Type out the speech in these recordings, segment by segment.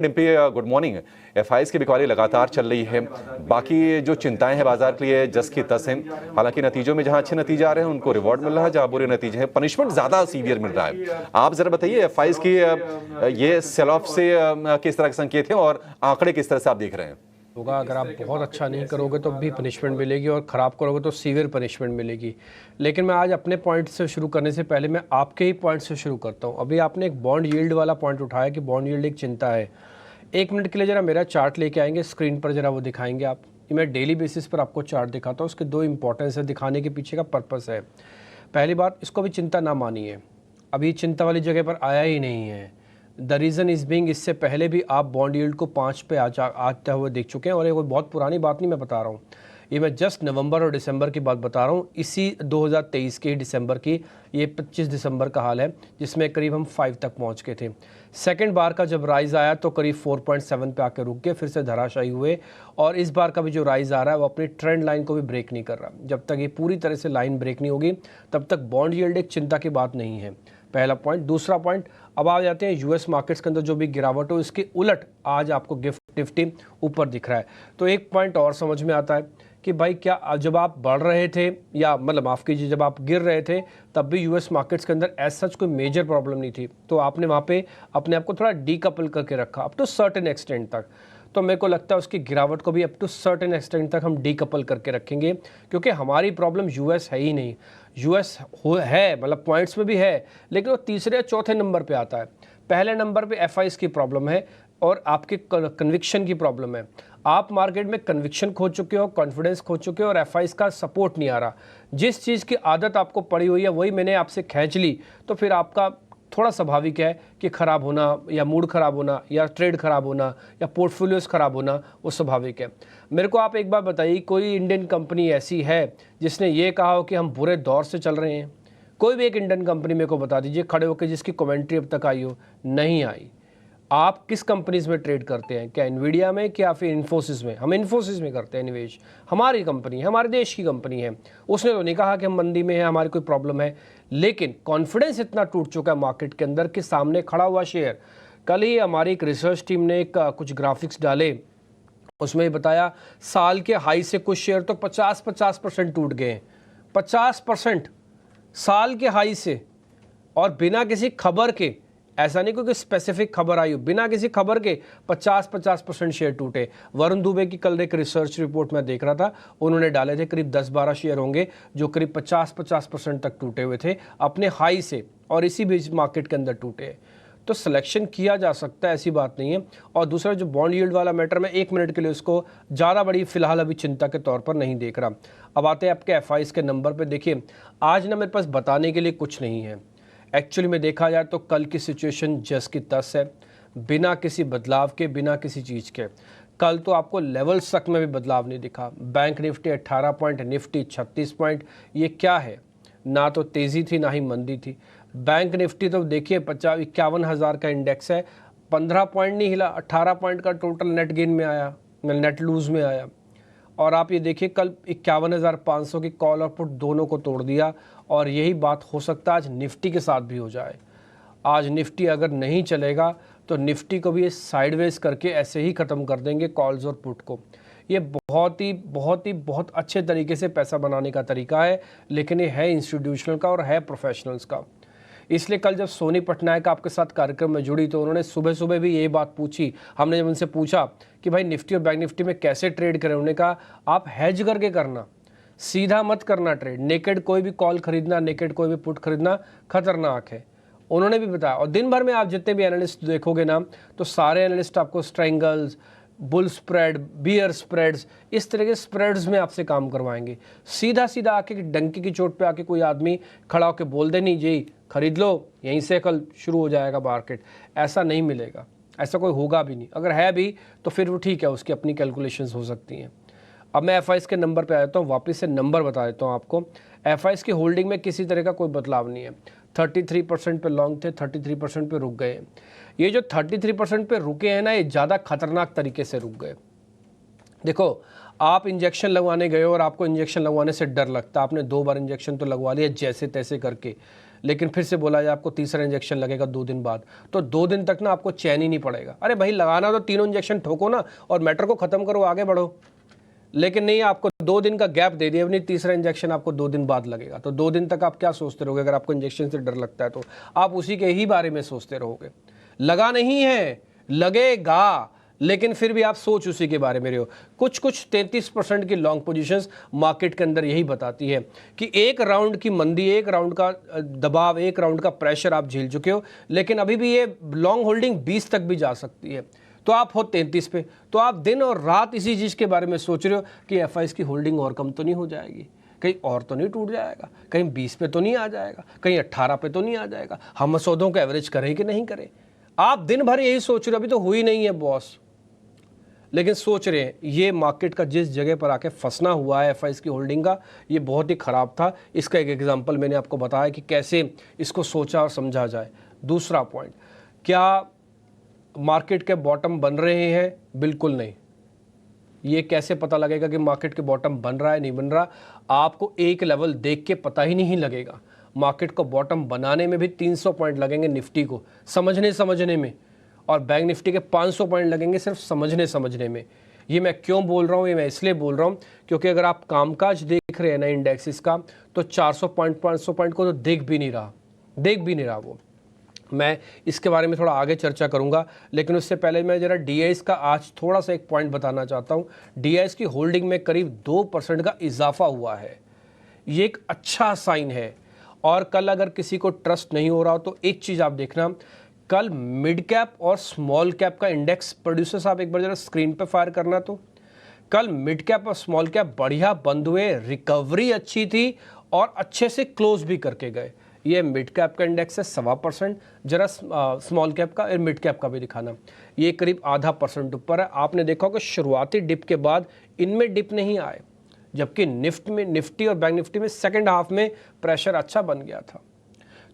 Dimpy, good morning. FIIs की बिकवाली लगातार चल रही है। बाकी जो चिंताएं हैं बाजार के लिए जस की तस हैं। हालांकि नतीजों में जहां अच्छे नतीजे आ रहे हैं उनको रिवॉर्ड मिल रहा है, जहां बुरे नतीजे हैं पनिशमेंट ज्यादा सीवियर मिल रहा है। आप जरा बताइए एफआईज की ये सेल ऑफ से किस तरह के संकेत हैं और आंकड़े किस तरह से आप देख रहे हैं? होगा। अगर आप बहुत अच्छा नहीं करोगे तो भी पनिशमेंट मिलेगी और ख़राब करोगे तो सीवियर पनिशमेंट मिलेगी। लेकिन मैं आज अपने पॉइंट से शुरू करने से पहले मैं आपके ही पॉइंट से शुरू करता हूं। अभी आपने एक बॉन्ड यील्ड वाला पॉइंट उठाया कि बॉन्ड यील्ड एक चिंता है। एक मिनट के लिए ज़रा मेरा चार्ट लेके आएंगे स्क्रीन पर, ज़रा वो दिखाएंगे आप। मैं डेली बेसिस पर आपको चार्ट दिखाता हूँ, उसके दो इंपॉर्टेंस है, दिखाने के पीछे का पर्पस है। पहली बात, इसको भी चिंता ना मानिए, अभी चिंता वाली जगह पर आया ही नहीं है। द रीज़न इज़ बीइंग, इससे पहले भी आप बॉन्ड यील्ड को 5 पे आते हुए देख चुके हैं। और ये कोई बहुत पुरानी बात नहीं मैं बता रहा हूँ, ये मैं जस्ट नवंबर और दिसंबर की बात बता रहा हूँ, इसी 2023 के दिसंबर की। ये 25 दिसंबर का हाल है जिसमें करीब हम 5 तक पहुँच गए थे। सेकंड बार का जब राइज़ आया तो करीब 4.7 पे आकर रुक गए, फिर से धराशायी हुए। और इस बार का भी जो राइज़ आ रहा है वो अपनी ट्रेंड लाइन को भी ब्रेक नहीं कर रहा। जब तक ये पूरी तरह से लाइन ब्रेक नहीं होगी तब तक बॉन्ड यील्ड एक चिंता की बात नहीं है। पहला पॉइंट। दूसरा पॉइंट, अब आ जाते हैं यूएस मार्केट्स के अंदर जो भी गिरावट हो, इसके उलट आज आपको निफ्टी ऊपर दिख रहा है। तो एक पॉइंट और समझ में आता है कि भाई क्या जब आप बढ़ रहे थे, या मतलब माफ़ कीजिए जब आप गिर रहे थे, तब भी यूएस मार्केट्स के अंदर एज सच कोई मेजर प्रॉब्लम नहीं थी। तो आपने वहाँ पे अपने आप को थोड़ा डीकपल करके रखा अप टू सर्टेन एक्सटेंट तक। तो मेरे को लगता है उसकी गिरावट को भी अप टू सर्टेन एक्सटेंट तक हम डीकपल करके रखेंगे, क्योंकि हमारी प्रॉब्लम यूएस है ही नहीं। यूएस है, मतलब पॉइंट्स में भी है, लेकिन वो तीसरे या चौथे नंबर पे आता है। पहले नंबर पे एफआईज की प्रॉब्लम है और आपके कन्विक्शन की प्रॉब्लम है। आप मार्केट में कन्विक्शन खो चुके हो, कॉन्फिडेंस खो चुके हो, और एफआईज का सपोर्ट नहीं आ रहा। जिस चीज़ की आदत आपको पड़ी हुई है वही मैंने आपसे खींच ली, तो फिर आपका थोड़ा स्वाभाविक है कि ख़राब होना, या मूड ख़राब होना, या ट्रेड ख़राब होना, या पोर्टफोलियोज ख़राब होना, वो स्वाभाविक है। मेरे को आप एक बार बताइए, कोई इंडियन कंपनी ऐसी है जिसने ये कहा हो कि हम बुरे दौर से चल रहे हैं? कोई भी एक इंडियन कंपनी मेरे को बता दीजिए खड़े होकर जिसकी कमेंट्री अब तक आई हो। नहीं आई। आप किस कंपनीज में ट्रेड करते हैं? क्या इन्वीडिया में, क्या फिर इन्फोसिस में? हम इन्फोसिस में करते हैं निवेश। हमारी कंपनी है, हमारे देश की कंपनी है। उसने तो नहीं कहा कि हम मंदी में हैं, हमारी कोई प्रॉब्लम है। लेकिन कॉन्फिडेंस इतना टूट चुका है मार्केट के अंदर कि सामने खड़ा हुआ शेयर। कल ही हमारी एक रिसर्च टीम ने कुछ ग्राफिक्स डाले, उसमें बताया साल के हाई से कुछ शेयर तो 50% टूट गए हैं। 50% साल के हाई से, और बिना किसी खबर के। ऐसा नहीं क्योंकि स्पेसिफिक खबर आई हो, बिना किसी खबर के 50% शेयर टूटे। वरुण दुबे की कल एक रिसर्च रिपोर्ट में देख रहा था, उन्होंने डाले थे करीब 10-12 शेयर होंगे जो करीब 50% तक टूटे हुए थे अपने हाई से, और इसी बीच मार्केट के अंदर टूटे। तो सिलेक्शन किया जा सकता है, ऐसी बात नहीं है। और दूसरा जो बॉन्ड यील्ड वाला मैटर, मैं 1 मिनट के लिए उसको ज़्यादा बड़ी फिलहाल अभी चिंता के तौर पर नहीं देख रहा। अब आते हैं आपके एफआईज के नंबर पे। देखिए आज ना मेरे पास बताने के लिए कुछ नहीं है। एक्चुअली में देखा जाए तो कल की सिचुएशन जस की तस है, बिना किसी बदलाव के, बिना किसी चीज़ के। कल तो आपको लेवल्स तक में भी बदलाव नहीं दिखा। Bank Nifty 18 point, Nifty 36 point. ये क्या है? ना तो तेज़ी थी ना ही मंदी थी। बैंक निफ्टी तो देखिए 51,000 का इंडेक्स है, 15 पॉइंट नहीं हिला, 18 पॉइंट का टोटल नेट गेन में आया, नेट लूज़ में आया। और आप ये देखिए कल 51,500 की कॉल और पुट दोनों को तोड़ दिया। और यही बात हो सकता है आज निफ्टी के साथ भी हो जाए। आज निफ्टी अगर नहीं चलेगा तो निफ्टी को भी ये साइडवेज करके ऐसे ही ख़त्म कर देंगे कॉल्स और पुट को। ये बहुत अच्छे तरीके से पैसा बनाने का तरीका है, लेकिन ये है इंस्टीट्यूशनल का और है प्रोफेशनल्स का। इसलिए कल जब सोनी पटनायक आपके साथ कार्यक्रम में जुड़ी तो उन्होंने सुबह सुबह भी यही बात पूछी। हमने जब उनसे पूछा कि भाई निफ्टी और बैंक निफ्टी में कैसे ट्रेड करें, उन्होंने कहा आप हेज करके करना, सीधा मत करना ट्रेड। नेकेड कोई भी कॉल खरीदना, नेकेड कोई भी पुट खरीदना खतरनाक है, उन्होंने भी बताया। और दिन भर में आप जितने भी एनालिस्ट देखोगे ना, तो सारे एनालिस्ट आपको स्ट्रेंगल्स, बुल स्प्रेड, बियर स्प्रेड्स, इस तरह के स्प्रेड्स में आपसे काम करवाएंगे। सीधा सीधा आके डंकी की चोट पे आके कोई आदमी खड़ा होकर बोल दे नहीं जी खरीद लो, यहीं से कल शुरू हो जाएगा मार्केट, ऐसा नहीं मिलेगा, ऐसा कोई होगा भी नहीं। अगर है भी तो फिर वो ठीक है, उसकी अपनी कैलकुलेशंस हो सकती हैं। अब मैं एफआईज के नंबर पे आ जाता हूँ, वापस से नंबर बता देता हूँ आपको। एफआईज की होल्डिंग में किसी तरह का कोई बदलाव नहीं है। 33% पे लॉन्ग थे, 33% पे रुक गए। ये जो 33% पे रुके हैं ना, ये ज़्यादा खतरनाक तरीके से रुक गए। देखो आप इंजेक्शन लगवाने गए और आपको इंजेक्शन लगवाने से डर लगता है, आपने 2 बार इंजेक्शन तो लगवा लिया जैसे तैसे करके, लेकिन फिर से बोला जाए आपको तीसरा इंजेक्शन लगेगा 2 दिन बाद, तो 2 दिन तक ना आपको चैन ही नहीं पड़ेगा। अरे भाई लगाना तो तीनों इंजेक्शन ठोको ना और मैटर को ख़त्म करो, आगे बढ़ो। लेकिन नहीं, आपको 2 दिन का गैप दे दिया, नहीं तीसरा इंजेक्शन आपको 2 दिन बाद लगेगा। तो 2 दिन तक आप क्या सोचते रहोगे? अगर आपको इंजेक्शन से डर लगता है तो आप उसी के ही बारे में सोचते रहोगे। लगा नहीं है, लगेगा, लेकिन फिर भी आप सोच उसी के बारे में रहे हो। कुछ 33% की लॉन्ग पोजीशंस मार्केट के अंदर यही बताती है कि एक राउंड की मंदी, एक राउंड का दबाव, एक राउंड का प्रेशर आप झेल चुके हो, लेकिन अभी भी ये लॉन्ग होल्डिंग 20 तक भी जा सकती है। तो आप हो 33 पे, तो आप दिन और रात इसी चीज़ के बारे में सोच रहे हो कि एफआईज की होल्डिंग और कम तो नहीं हो जाएगी, कहीं और तो नहीं टूट जाएगा, कहीं 20 पे तो नहीं आ जाएगा, कहीं 18 पे तो नहीं आ जाएगा, हम सौदों का एवरेज करें कि नहीं करें। आप दिन भर यही सोच रहे हो, अभी तो हुई नहीं है बॉस, लेकिन सोच रहे हैं। ये मार्केट का जिस जगह पर आके फंसना हुआ है एफआईज की होल्डिंग का, ये बहुत ही ख़राब था। इसका एक एग्जांपल मैंने आपको बताया कि कैसे इसको सोचा और समझा जाए। दूसरा पॉइंट, क्या मार्केट के बॉटम बन रहे हैं? बिल्कुल नहीं। ये कैसे पता लगेगा कि मार्केट के बॉटम बन रहा है नहीं बन रहा? आपको एक लेवल देख के पता ही नहीं लगेगा। मार्केट को बॉटम बनाने में भी 300 पॉइंट लगेंगे निफ्टी को समझने में, और बैंक निफ्टी के 500 पॉइंट लगेंगे सिर्फ समझने में। ये मैं क्यों बोल रहा हूँ? ये मैं इसलिए बोल रहा हूँ क्योंकि अगर आप कामकाज देख रहे हैं ना इंडेक्सेस का, तो 400 पॉइंट 500 पॉइंट को तो देख भी नहीं रहा वो। मैं इसके बारे में थोड़ा आगे चर्चा करूंगा, लेकिन उससे पहले मैं जरा डीआईएस का आज थोड़ा सा एक पॉइंट बताना चाहता हूं। डीआईएस की होल्डिंग में करीब 2% का इजाफा हुआ है, ये एक अच्छा साइन है। और कल अगर किसी को ट्रस्ट नहीं हो रहा हो तो एक चीज़ आप देखना, कल मिड कैप और स्मॉल कैप का इंडेक्स प्रोड्यूसर्स आप एक बार जरा स्क्रीन पे फायर करना। तो कल मिड कैप और स्मॉल कैप बढ़िया बंद हुए, रिकवरी अच्छी थी और अच्छे से क्लोज भी करके गए। ये मिड कैप का इंडेक्स है 1.25%, जरा स्मॉल कैप का और मिड कैप का भी दिखाना, ये करीब 0.5% ऊपर है। आपने देखा होगा शुरुआती डिप के बाद इनमें डिप नहीं आए, जबकि निफ्टी और बैंक निफ्टी में सेकंड हाफ में प्रेशर अच्छा बन गया था।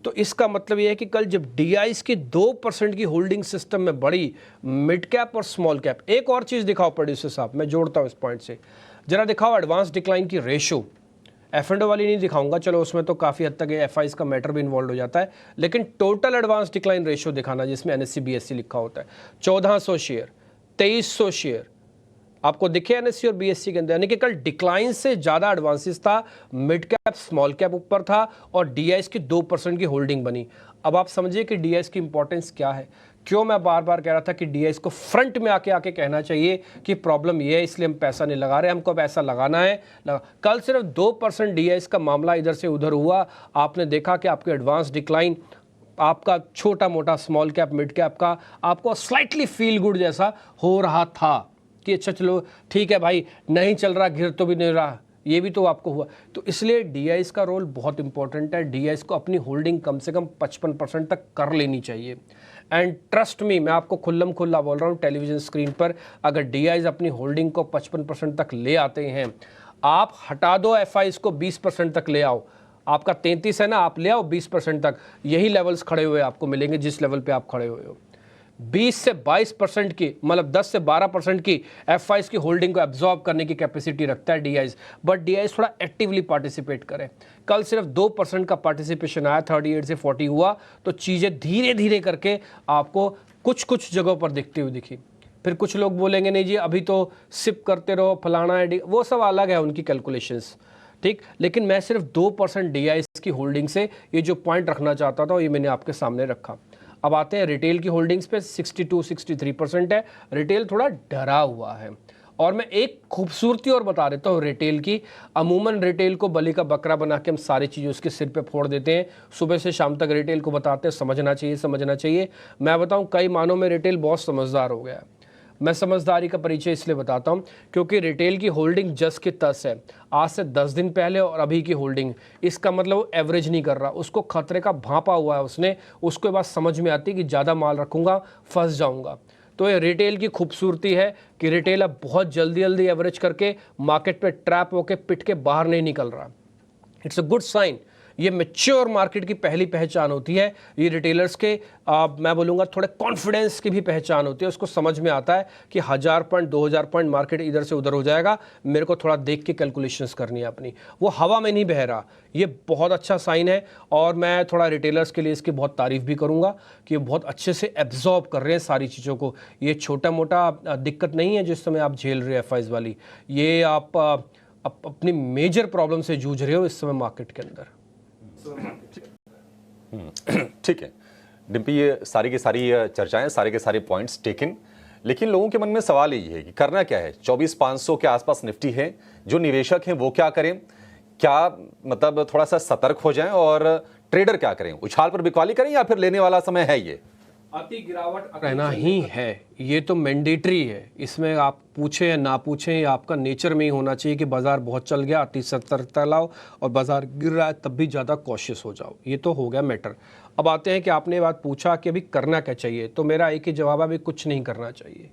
तो इसका मतलब ये है कि कल जब डीआईएस की 2% की होल्डिंग सिस्टम में बढ़ी, मिड कैप और स्मॉल कैप। एक और चीज़ दिखाओ प्रोड्यूसर साहब, मैं जोड़ता हूँ इस पॉइंट से, जरा दिखाओ एडवांस डिक्लाइन की रेशो। एफ&ओ वाली नहीं दिखाऊंगा, चलो उसमें तो काफ़ी हद तक एफआईज का मैटर भी इन्वॉल्व हो जाता है, लेकिन टोटल एडवांस डिक्लाइन रेशियो दिखाना जिसमें एनएससी बीएससी लिखा होता है। 1400 शेयर, 2300 शेयर आपको दिखे एनएससी और बीएससी के अंदर, यानी कि कल डिक्लाइन से ज़्यादा एडवांसेस था, मिड कैप स्मॉल कैप ऊपर था और डीआईएस की 2% की होल्डिंग बनी। अब आप समझिए कि डीआईएस की इंपॉर्टेंस क्या है, क्यों मैं बार बार कह रहा था कि डीआईएस को फ्रंट में आके कहना चाहिए कि प्रॉब्लम ये है, इसलिए हम पैसा नहीं लगा रहे, हमको पैसा लगाना है। कल सिर्फ 2% डीआईएस का मामला इधर से उधर हुआ, आपने देखा कि आपके एडवांस डिक्लाइन, आपका छोटा मोटा स्मॉल कैप मिड कैप का आपको स्लाइटली फील गुड जैसा हो रहा था कि अच्छा चलो ठीक है भाई, नहीं चल रहा, गिर तो भी नहीं रहा, ये भी तो आपको हुआ। तो इसलिए डीआईएस का रोल बहुत इंपॉर्टेंट है। डीआईएस को अपनी होल्डिंग कम से कम 55% तक कर लेनी चाहिए। एंड ट्रस्ट मी, मैं आपको खुल्लम खुल्ला बोल रहा हूँ टेलीविजन स्क्रीन पर, अगर डीआईएस अपनी होल्डिंग को 55% तक ले आते हैं, आप हटा दो एफआईज को 20% तक ले आओ, आपका 33 है ना, आप ले आओ 20% तक, यही लेवल्स खड़े हुए आपको मिलेंगे जिस लेवल पे आप खड़े हुए हो। 20 से 22% की, मतलब 10 से 12% की एफआईज की होल्डिंग को एब्जॉर्ब करने की कैपेसिटी रखता है डीआईएस, बट डीआईएस थोड़ा एक्टिवली पार्टिसिपेट करे। कल सिर्फ 2% का पार्टिसिपेशन आया, 38 से 40 हुआ, तो चीज़ें धीरे धीरे करके आपको कुछ जगहों पर दिखती हुई दिखी। फिर कुछ लोग बोलेंगे नहीं जी अभी तो सिप करते रहो, फलाना है, वो सब अलग है उनकी कैलकुलेशंस, ठीक। लेकिन मैं सिर्फ 2% डीआईएस की होल्डिंग से ये जो पॉइंट रखना चाहता था ये मैंने आपके सामने रखा। अब आते हैं रिटेल की होल्डिंग्स पे, 62-63% है, रिटेल थोड़ा डरा हुआ है। और मैं एक खूबसूरती और बता देता हूँ रिटेल की, अमूमन रिटेल को बलि का बकरा बना के हम सारी चीज़ें उसके सिर पे फोड़ देते हैं, सुबह से शाम तक रिटेल को बताते हैं समझना चाहिए। मैं बताऊँ कई मानों में रिटेल बहुत समझदार हो गया है। मैं समझदारी का परिचय इसलिए बताता हूं क्योंकि रिटेल की होल्डिंग जस की तस है, आज से 10 दिन पहले और अभी की होल्डिंग, इसका मतलब वो एवरेज नहीं कर रहा, उसको खतरे का भांपा हुआ है उसने, उसके बाद समझ में आती है कि ज़्यादा माल रखूंगा फंस जाऊंगा। तो ये रिटेल की खूबसूरती है कि रिटेल अब बहुत जल्दी एवरेज करके मार्केट पे ट्रैप होकर पिट के बाहर नहीं निकल रहा। It's a good sign. ये मैच्योर मार्केट की पहली पहचान होती है। ये रिटेलर्स के मैं बोलूँगा थोड़े कॉन्फिडेंस की भी पहचान होती है। उसको समझ में आता है कि 1000 पॉइंट 2000 पॉइंट मार्केट इधर से उधर हो जाएगा, मेरे को थोड़ा देख के कैलकुलेशंस करनी है अपनी, वो हवा में नहीं बह रहा। ये बहुत अच्छा साइन है और मैं थोड़ा रिटेलर्स के लिए इसकी बहुत तारीफ भी करूँगा कि बहुत अच्छे से एब्जॉर्ब कर रहे हैं सारी चीज़ों को। ये छोटा मोटा दिक्कत नहीं है जिस समय आप झेल रहे हो एफआईज वाली, ये आप अपनी मेजर प्रॉब्लम से जूझ रहे हो इस समय मार्केट के अंदर। ठीक है डिम्पी, ये सारी की सारी चर्चाएं, सारे के सारे पॉइंट्स टेकन, लेकिन लोगों के मन में सवाल यही है कि करना क्या है। 24,500 के आसपास निफ्टी है, जो निवेशक हैं वो क्या करें, क्या मतलब थोड़ा सा सतर्क हो जाएं, और ट्रेडर क्या करें, उछाल पर बिकवाली करें या फिर लेने वाला समय है ये? अति गिरावट रहना ही है, ये तो मैंडेटरी है। इसमें आप पूछें या ना पूछें, ये आपका नेचर में ही होना चाहिए कि बाजार बहुत चल गया अति सतर्कता लाओ, और बाजार गिर रहा है तब भी ज़्यादा कॉशियस हो जाओ। ये तो हो गया मैटर। अब आते हैं कि आपने बात पूछा कि अभी करना क्या चाहिए, तो मेरा एक ही जवाब है, अभी कुछ नहीं करना चाहिए।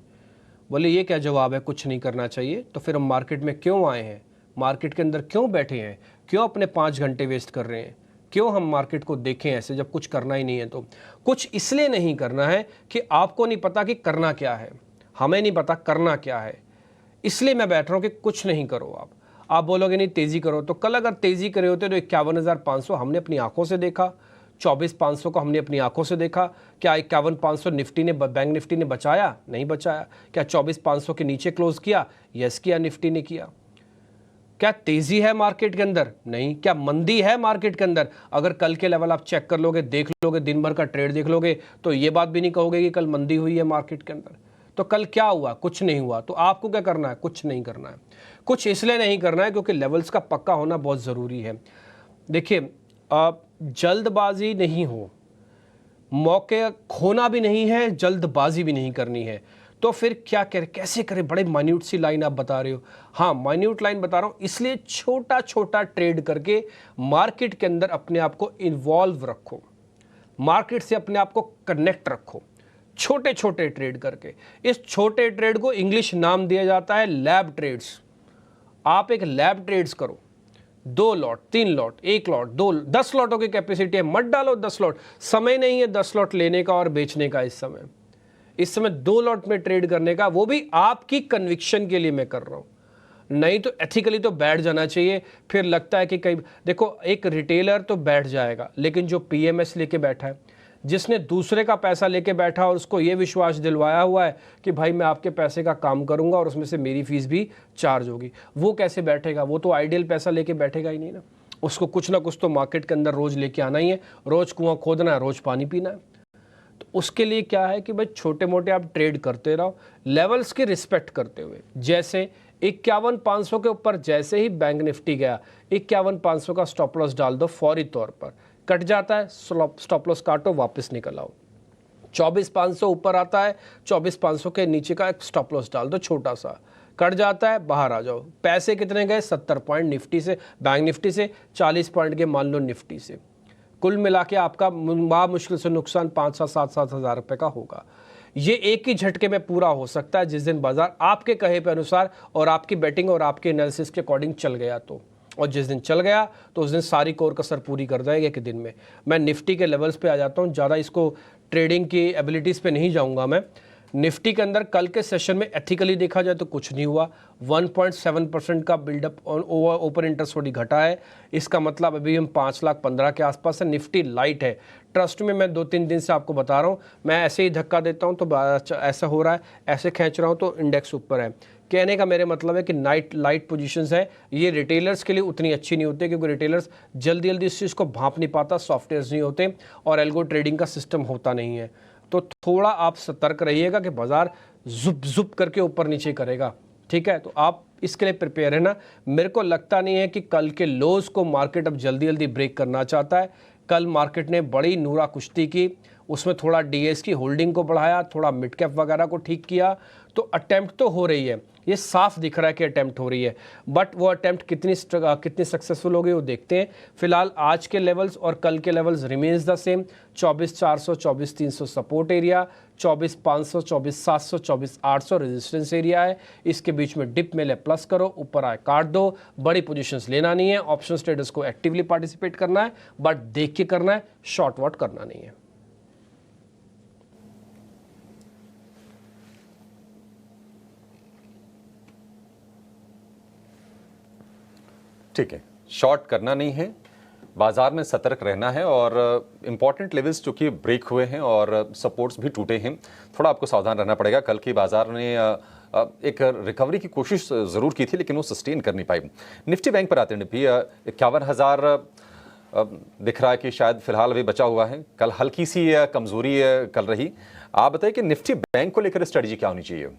बोले ये क्या जवाब है, कुछ नहीं करना चाहिए? तो फिर हम मार्केट में क्यों आए हैं, मार्केट के अंदर क्यों बैठे हैं, क्यों अपने 5 घंटे वेस्ट कर रहे हैं, क्यों हम मार्केट को देखें ऐसे जब कुछ करना ही नहीं है? तो कुछ इसलिए नहीं करना है कि आपको नहीं पता कि करना क्या है, हमें नहीं पता करना क्या है, इसलिए मैं बैठ रहा हूँ कि कुछ नहीं करो। आप बोलोगे नहीं तेज़ी करो, तो कल अगर तेज़ी करे होते तो 51,500 हमने अपनी आंखों से देखा, 24,500 को हमने अपनी आंखों से देखा। क्या 51,500 निफ्टी ने, बैंक निफ्टी ने बचाया? नहीं बचाया। क्या 24,500 के नीचे क्लोज किया? यस किया, निफ्टी ने किया। क्या तेजी है मार्केट के अंदर? नहीं। क्या मंदी है मार्केट के अंदर? अगर कल के लेवल आप चेक कर लोगे, देख लोगे, दिन भर का ट्रेड देख लोगे, तो ये बात भी नहीं कहोगे कि कल मंदी हुई है मार्केट के अंदर। तो कल क्या हुआ? कुछ नहीं हुआ। तो आपको क्या करना है? कुछ नहीं करना है। कुछ इसलिए नहीं करना है क्योंकि लेवल्स का पक्का होना बहुत ज़रूरी है। देखिए, जल्दबाजी नहीं हो, मौके खोना भी नहीं है, जल्दबाजी भी नहीं करनी है। तो फिर क्या करें, कैसे करें? बड़े माइन्यूट सी लाइन आप बता रहे हो। हाँ, माइन्यूट लाइन बता रहा हूँ, इसलिए छोटा छोटा ट्रेड करके मार्केट के अंदर अपने आप को इन्वॉल्व रखो, मार्केट से अपने आप को कनेक्ट रखो, छोटे छोटे ट्रेड करके। इस छोटे ट्रेड को इंग्लिश नाम दिया जाता है लैब ट्रेड्स। आप एक लैब ट्रेड्स करो, 2 लॉट, 3 लॉट, 1 लॉट, 2, 10 लॉटों की कैपेसिटी है, मत डालो 10 लॉट। समय नहीं है 10 लॉट लेने का और बेचने का। इस समय 2 लॉट में ट्रेड करने का, वो भी आपकी कन्विक्शन के लिए मैं कर रहा हूं। नहीं तो एथिकली तो बैठ जाना चाहिए। फिर लगता है कि कई, देखो, एक रिटेलर तो बैठ जाएगा, लेकिन जो पीएमएस लेके बैठा है, जिसने दूसरे का पैसा लेके बैठा और उसको ये विश्वास दिलवाया हुआ है कि भाई मैं आपके पैसे का काम करूंगा और उसमें से मेरी फीस भी चार्ज होगी, वो कैसे बैठेगा? वो तो आइडियल पैसा लेके बैठेगा ही नहीं ना। उसको कुछ ना कुछ तो मार्केट के अंदर रोज लेके आना ही है, रोज कुआं खोदना है, रोज पानी पीना है। तो उसके लिए क्या है कि भाई छोटे मोटे आप ट्रेड करते रहो, लेवल्स की रिस्पेक्ट करते हुए। जैसे 51,500 के ऊपर जैसे ही बैंक निफ्टी गया, 51,500 का स्टॉप लॉस डाल दो, फौरी तौर पर कट जाता है, स्टॉप लॉस काटो, वापस निकल आओ। 24,500 ऊपर आता है, 24,500 के नीचे का एक स्टॉप लॉस डाल दो, छोटा सा, कट जाता है, बाहर आ जाओ। पैसे कितने गए? 70 पॉइंट निफ्टी से, बैंक निफ्टी से, 40 पॉइंट के मान लो निफ्टी से। कुल मिला के आपका मुश्किल से नुकसान 5-7 हज़ार रुपये का होगा। ये एक ही झटके में पूरा हो सकता है जिस दिन बाजार आपके कहे पे अनुसार और आपकी बैटिंग और आपके एनालिसिस के अकॉर्डिंग चल गया तो। और जिस दिन चल गया तो उस दिन सारी कोर कसर पूरी कर जाएगी एक दिन में। मैं निफ्टी के लेवल्स पे आ जाता हूँ, ज़्यादा इसको ट्रेडिंग की एबिलिटीज़ पे नहीं जाऊँगा मैं। निफ्टी के अंदर कल के सेशन में एथिकली देखा जाए तो कुछ नहीं हुआ। 1.7% का बिल्डअप ओपन इंटरेस्ट थोड़ी घटा है। इसका मतलब अभी हम 5,15,000 के आसपास है। निफ्टी लाइट है, ट्रस्ट में मैं 2-3 दिन से आपको बता रहा हूँ। मैं ऐसे ही धक्का देता हूँ तो ऐसा हो रहा है, ऐसे खींच रहा हूँ तो इंडेक्स ऊपर है। कहने का मेरे मतलब है कि लाइट पोजीशंस है। ये रिटेलर्स के लिए उतनी अच्छी नहीं होती क्योंकि रिटेलर्स जल्दी जल्दी इस चीज़ को भांप नहीं पाता, सॉफ्टवेयर्स नहीं होते और एल्गो ट्रेडिंग का सिस्टम होता नहीं है। तो थोड़ा आप सतर्क रहिएगा कि बाजार जुप करके ऊपर नीचे करेगा, ठीक है? तो आप इसके लिए प्रिपेयर है ना। मेरे को लगता नहीं है कि कल के लोज को मार्केट अब जल्दी जल्दी ब्रेक करना चाहता है। कल मार्केट ने बड़ी नूरा कुश्ती की, उसमें थोड़ा डीएस की होल्डिंग को बढ़ाया, थोड़ा मिड कैप वगैरह को ठीक किया, तो अटेम्प्ट तो हो रही है। ये साफ दिख रहा है कि अटेम्प्ट हो रही है, बट वो अटेम्प्ट कितनी सक्सेसफुल होगी वो देखते हैं। फिलहाल आज के लेवल्स और कल के levels remains the same. 24,400 24,300 support area, 24,500 24,700 24,800 resistance area है। इसके बीच में डिप मिले प्लस करो, ऊपर आए काट दो। बड़ी पोजीशंस लेना नहीं है, ऑप्शन ट्रेडर्स को एक्टिवली पार्टिसिपेट करना है, बट देख के करना है, शॉर्ट वॉट करना नहीं है। ठीक है, शॉर्ट करना नहीं है, बाजार में सतर्क रहना है और इंपॉर्टेंट लेवल्स जो कि ब्रेक हुए हैं और सपोर्ट्स भी टूटे हैं, थोड़ा आपको सावधान रहना पड़ेगा। कल की बाजार ने एक रिकवरी की कोशिश ज़रूर की थी लेकिन वो सस्टेन कर नहीं पाई। निफ्टी बैंक पर आते हैं, निफ्टी 51,000 दिख रहा है कि शायद फिलहाल अभी बचा हुआ है। कल हल्की सी कमजोरी कल रही। आप बताइए कि निफ्टी बैंक को लेकर स्ट्रेटजी क्या होनी चाहिए?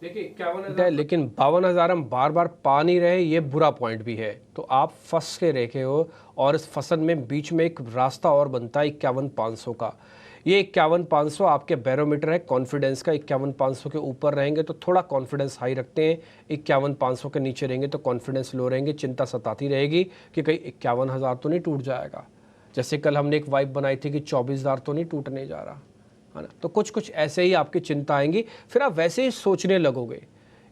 देखिए 51,000 लेकिन 52,000 हम बार बार पा नहीं रहे, ये बुरा पॉइंट भी है। तो आप फंस के रखे हो और इस फसल में बीच में एक रास्ता और बनता है 51,500 का। ये 51,500 आपके बैरोमीटर है कॉन्फिडेंस का। 51,500 के ऊपर रहेंगे तो थोड़ा कॉन्फिडेंस हाई रखते हैं, 51,500 के नीचे रहेंगे तो कॉन्फिडेंस लो रहेंगे। चिंता सताती रहेगी कि कहीं 51,000 तो नहीं टूट जाएगा। जैसे कल हमने एक वाइब बनाई थी कि 24,000 तो नहीं टूटने जा रहा है ना। तो कुछ कुछ ऐसे ही आपकी चिंता आएंगी, फिर आप वैसे ही सोचने लगोगे।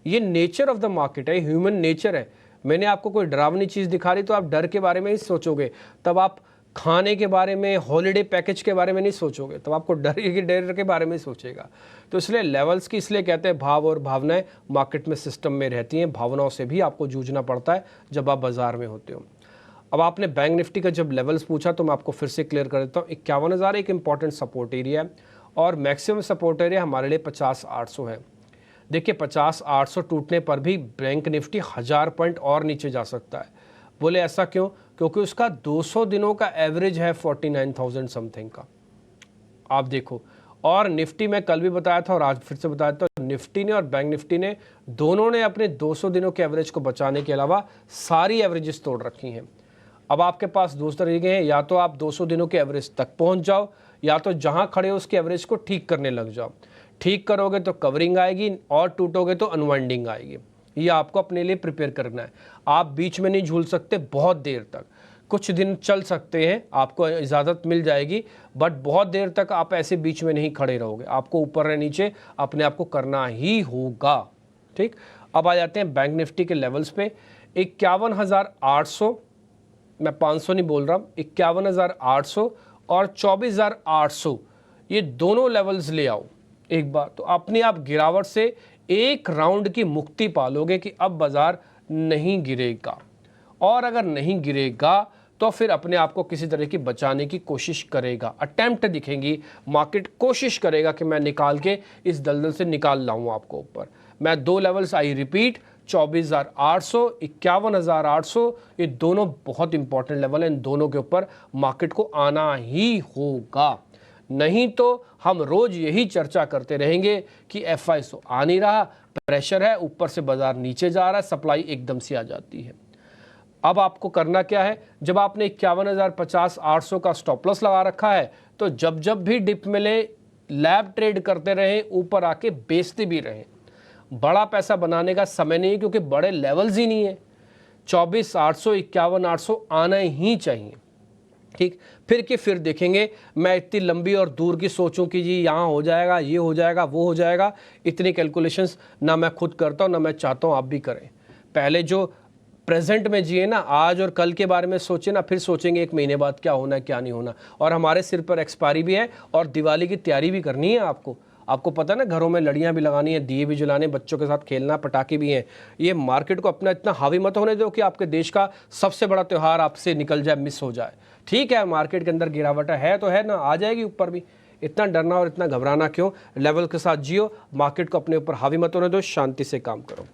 ये नेचर ऑफ द मार्केट है, ह्यूमन नेचर है। मैंने आपको कोई डरावनी चीज़ दिखा रही तो आप डर के बारे में ही सोचोगे, तब आप खाने के बारे में, हॉलीडे पैकेज के बारे में नहीं सोचोगे, तब आपको डर के बारे में ही सोचेगा। तो इसलिए लेवल्स की इसलिए कहते हैं भाव और भावनाएं मार्केट में सिस्टम में रहती हैं। भावनाओं से भी आपको जूझना पड़ता है जब आप बाजार में होते हो। अब आपने बैंक निफ्टी का जब लेवल्स पूछा तो मैं आपको फिर से क्लियर कर देता हूँ। 51,000 एक इंपॉर्टेंट सपोर्ट एरिया है और मैक्सिमम सपोर्ट एरिया हमारे लिए 50,800 है। देखिए 50,800 टूटने पर भी बैंक निफ्टी 1000 पॉइंट और नीचे जा सकता है। बोले ऐसा क्यों? क्योंकि उसका 200 दिनों का एवरेज है 49,000 समथिंग का। आप देखो, और निफ्टी में कल भी बताया था और आज फिर से बताया था, निफ्टी ने और बैंक निफ्टी ने दोनों ने अपने 200 दिनों के एवरेज को बचाने के अलावा सारी एवरेजेस तोड़ रखी हैं। अब आपके पास दो तरीके हैं, या तो आप 200 दिनों के एवरेज तक पहुंच जाओ, या तो जहां खड़े हो उसके एवरेज को ठीक करने लग जाओ। ठीक करोगे तो कवरिंग आएगी और टूटोगे तो अनवाइंडिंग आएगी। ये आपको अपने लिए प्रिपेयर करना है। आप बीच में नहीं झूल सकते बहुत देर तक। कुछ दिन चल सकते हैं, आपको इजाज़त मिल जाएगी, बट बहुत देर तक आप ऐसे बीच में नहीं खड़े रहोगे। आपको ऊपर या नीचे अपने आप को करना ही होगा। ठीक, अब आ जाते हैं बैंक निफ्टी के लेवल्स पे। 51,800, मैं 500 नहीं बोल रहा, 51,800 और 24,800, ये दोनों लेवल्स ले आओ एक बार, तो अपने आप गिरावट से एक राउंड की मुक्ति पालोगे कि अब बाजार नहीं गिरेगा। और अगर नहीं गिरेगा तो फिर अपने आप को किसी तरह की बचाने की कोशिश करेगा, अटेम्प्ट दिखेंगी, मार्केट कोशिश करेगा कि मैं निकाल के इस दलदल से निकाल लाऊं आपको ऊपर। मैं दो लेवल्स आई रिपीट, 24,800 51,800, ये दोनों बहुत इंपॉर्टेंट लेवल है। इन दोनों के ऊपर मार्केट को आना ही होगा, नहीं तो हम रोज यही चर्चा करते रहेंगे कि FISO आ नहीं रहा, प्रेशर है, ऊपर से बाजार नीचे जा रहा है, सप्लाई एकदम से आ जाती है। अब आपको करना क्या है, जब आपने 51,050 800 का स्टॉप लॉस लगा रखा है तो जब जब भी डिप मिले लैब ट्रेड करते रहें, ऊपर आके बेचते भी रहें। बड़ा पैसा बनाने का समय नहीं है क्योंकि बड़े लेवल्स ही नहीं है। 24,800 51,800 आना ही चाहिए। ठीक, फिर देखेंगे। मैं इतनी लंबी और दूर की सोचूं कि जी यहाँ हो जाएगा, ये हो जाएगा, वो हो जाएगा, इतनी कैलकुलेशंस ना मैं खुद करता हूँ ना मैं चाहता हूँ आप भी करें। पहले जो प्रेजेंट में जिए ना, आज और कल के बारे में सोचे ना, फिर सोचेंगे एक महीने बाद क्या होना है क्या नहीं होना। और हमारे सिर पर एक्सपायरी भी है और दिवाली की तैयारी भी करनी है आपको पता है ना, घरों में लड़ियाँ भी लगानी है, दिए भी जलाने, बच्चों के साथ खेलना, पटाखे भी हैं। ये मार्केट को अपना इतना हावी मत होने दो कि आपके देश का सबसे बड़ा त्यौहार आपसे निकल जाए, मिस हो जाए। ठीक है, मार्केट के अंदर गिरावट है तो है ना, आ जाएगी ऊपर भी। इतना डरना और इतना घबराना क्यों? लेवल के साथ जियो, मार्केट को अपने ऊपर हावी मत होने दो, शांति से काम करो।